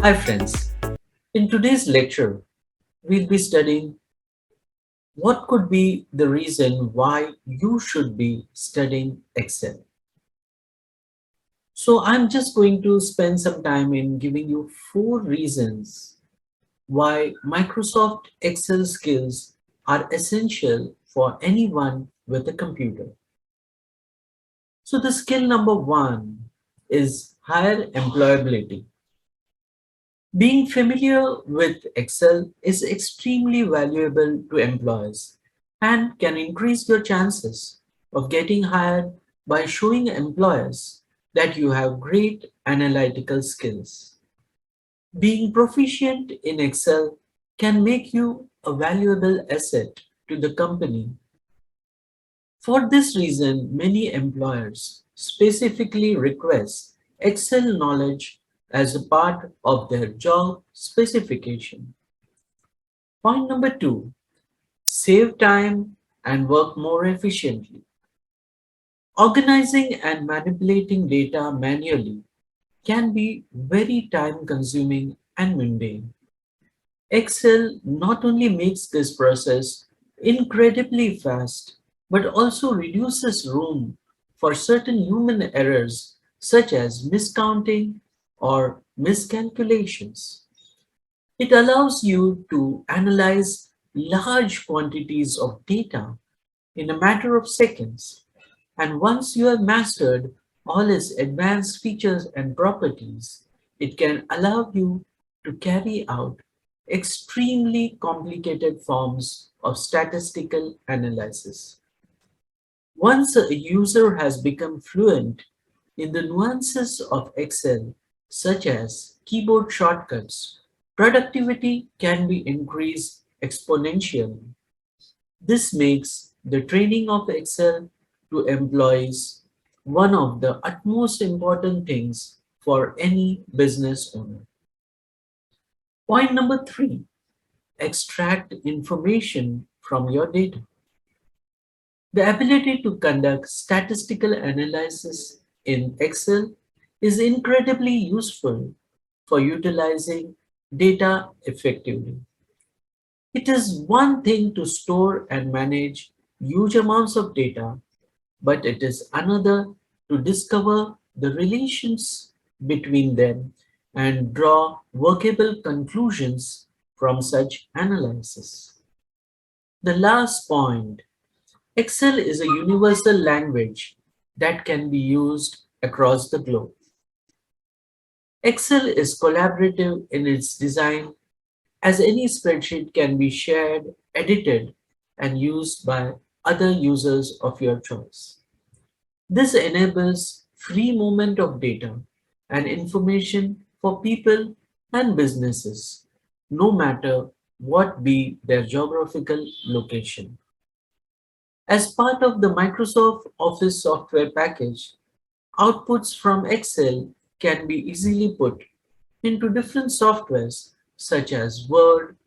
Hi friends, in today's lecture, we'll be studying what could be the reason why you should be studying Excel. So I'm just going to spend some time in giving you 4 reasons why Microsoft Excel skills are essential for anyone with a computer. So the skill number 1 is higher employability. Being familiar with Excel is extremely valuable to employers and can increase your chances of getting hired by showing employers that you have great analytical skills. Being proficient in Excel can make you a valuable asset to the company. For this reason, many employers specifically request Excel knowledge as a part of their job specification. Point number 2, save time and work more efficiently. Organizing and manipulating data manually can be very time consuming and mundane. Excel not only makes this process incredibly fast, but also reduces room for certain human errors such as miscounting or miscalculations. It allows you to analyze large quantities of data in a matter of seconds. And once you have mastered all its advanced features and properties, it can allow you to carry out extremely complicated forms of statistical analysis. Once a user has become fluent in the nuances of Excel, such as keyboard shortcuts, productivity can be increased exponentially. This makes the training of Excel to employees one of the utmost important things for any business owner. Point number 3, extract information from your data. The ability to conduct statistical analysis in Excel is incredibly useful for utilizing data effectively. It is one thing to store and manage huge amounts of data, but it is another to discover the relations between them and draw workable conclusions from such analysis. The last point, Excel is a universal language that can be used across the globe. Excel is collaborative in its design as any spreadsheet can be shared, edited, and used by other users of your choice. This enables free movement of data and information for people and businesses, no matter what be their geographical location. As part of the Microsoft Office software package, outputs from Excel can be easily put into different softwares such as Word,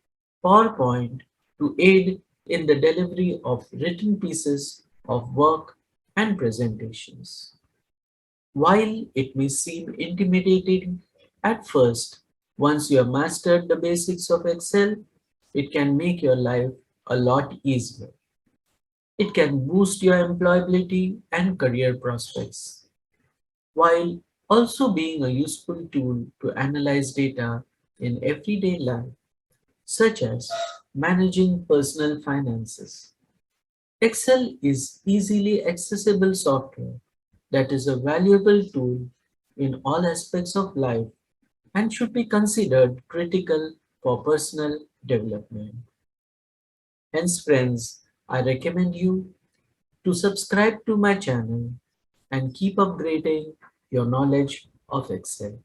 PowerPoint to aid in the delivery of written pieces of work and presentations. While it may seem intimidating at first, once you have mastered the basics of Excel, it can make your life a lot easier. It can boost your employability and career prospects, while also being a useful tool to analyze data in everyday life, such as managing personal finances. Excel is easily accessible software that is a valuable tool in all aspects of life and should be considered critical for personal development. Hence, friends, I recommend you to subscribe to my channel and keep upgrading your knowledge of Excel.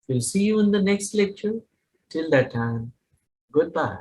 We'll see you in the next lecture. Till that time, goodbye.